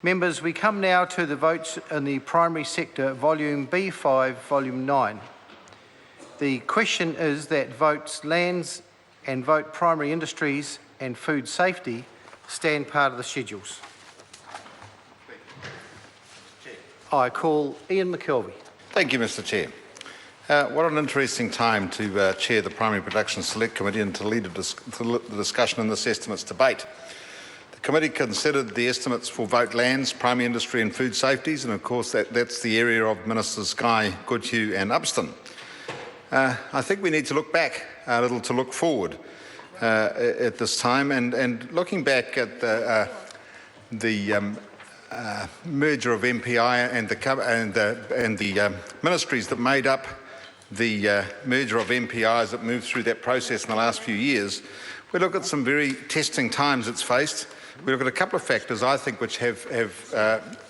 Members, we come now to the votes in the primary sector, volume B5, volume 9. The question is that votes lands and vote primary industries and food safety stand part of the schedules. I call Ian McKelvey. Thank you, Mr Chair. What an interesting time to chair the Primary Production Select Committee and to lead the discussion in this estimates debate. The committee considered the estimates for vote lands, primary industry and food safeties, and of course that's the area of Ministers Sky, Goodhue and Upston. I think we need to look back a little to look forward at this time, and looking back at the merger of MPI and the ministries that made up the merger of MPI as it moved through that process in the last few years, we look at some very testing times it's faced. We look at a couple of factors, I think, which have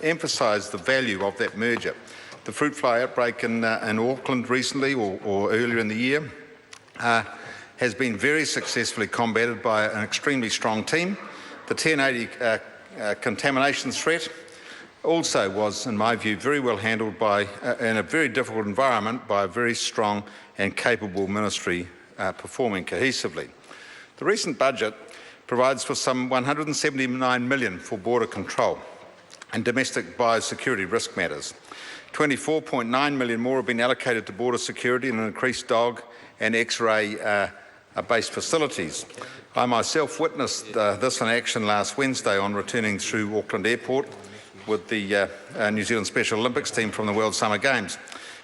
emphasised the value of that merger. The fruit fly outbreak in Auckland recently, or earlier in the year, has been very successfully combated by an extremely strong team. The 1080 contamination threat also was, in my view, very well handled in a very difficult environment by a very strong and capable ministry performing cohesively. The recent budget provides for some $179 million for border control and domestic biosecurity risk matters. $24.9 million more have been allocated to border security and increased dog and X-ray based facilities. I myself witnessed this in action last Wednesday on returning through Auckland Airport with the New Zealand Special Olympics team from the World Summer Games.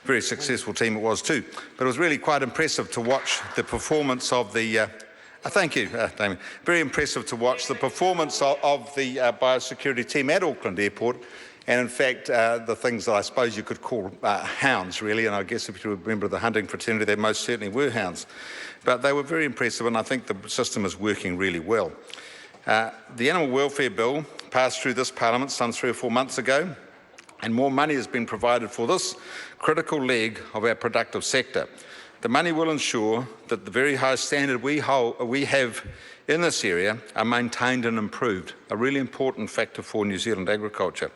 Very successful team it was too. But it was really quite impressive to watch the performance of the thank you, Damien. Very impressive to watch the performance of the biosecurity team at Auckland Airport, and in fact the things that I suppose you could call hounds really, and I guess if you're a member of the hunting fraternity they most certainly were hounds. But they were very impressive, and I think the system is working really well. The Animal Welfare Bill passed through this Parliament some 3 or 4 months ago, and more money has been provided for this critical leg of our productive sector. The money will ensure that the very high standard we have in this area are maintained and improved, a really important factor for New Zealand agriculture.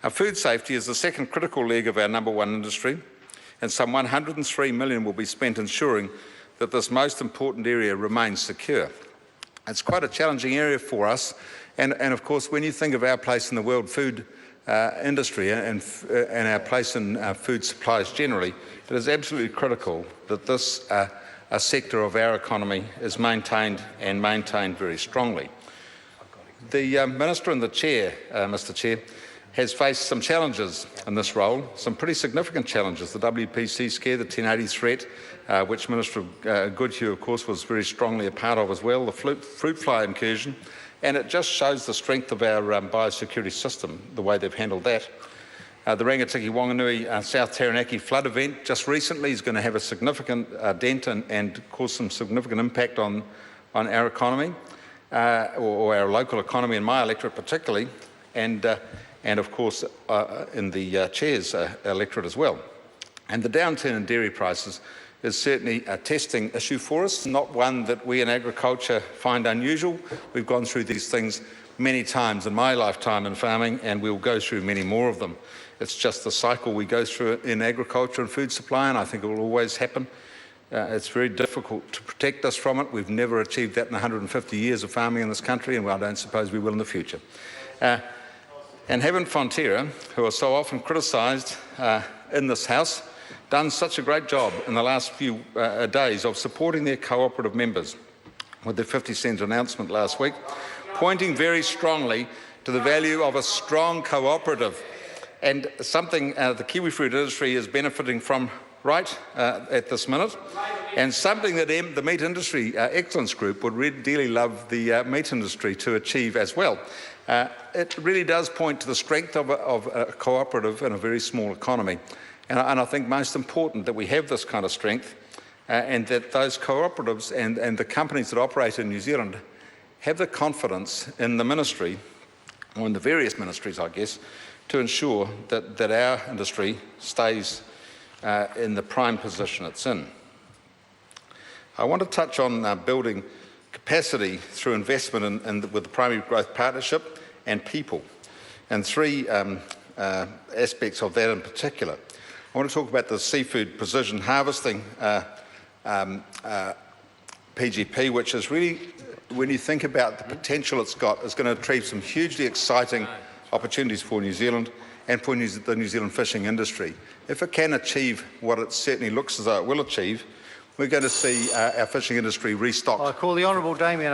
Our food safety is the second critical leg of our number one industry, and some $103 million will be spent ensuring that this most important area remains secure. It's quite a challenging area for us, and of course when you think of our place in the world food industry and our place in food supplies generally, it is absolutely critical that this a sector of our economy is maintained and maintained very strongly. The Minister and the Chair, Mr Chair, has faced some challenges in this role, some pretty significant challenges. The WPC scare, the 1080 threat, which Minister Goodhue, of course, was very strongly a part of as well, the fruit fly incursion, and it just shows the strength of our biosecurity system, the way they've handled that. The Rangitikei-Wanganui South Taranaki flood event just recently is going to have a significant dent and cause some significant impact on our economy, or our local economy in my electorate particularly, and of course in the Chair's electorate as well. And the downturn in dairy prices is certainly a testing issue for us, not one that we in agriculture find unusual. We've gone through these things many times in my lifetime in farming, and we'll go through many more of them. It's just the cycle we go through in agriculture and food supply, and I think it will always happen. It's very difficult to protect us from it. We've never achieved that in 150 years of farming in this country, and I don't suppose we will in the future. And haven't Fonterra, who are so often criticised in this House, done such a great job in the last few days of supporting their cooperative members with their 50-cent announcement last week, pointing very strongly to the value of a strong cooperative, and something the kiwi fruit industry is benefiting from right at this minute, and something that the Meat Industry Excellence Group would really love the meat industry to achieve as well. It really does point to the strength of a cooperative in a very small economy, and I think most important that we have this kind of strength and that those cooperatives and the companies that operate in New Zealand have the confidence in the ministry, or in the various ministries I guess, to ensure that our industry stays in the prime position it's in. I want to touch on building capacity through investment with the Primary Growth Partnership and people. and three aspects of that in particular. I want to talk about the seafood precision harvesting PGP, which is really, when you think about the potential it's got, is going to achieve some hugely exciting opportunities for New Zealand and for the New Zealand fishing industry. If it can achieve what it certainly looks as though it will achieve, we're going to see our fishing industry restocked. I call the Honourable Damien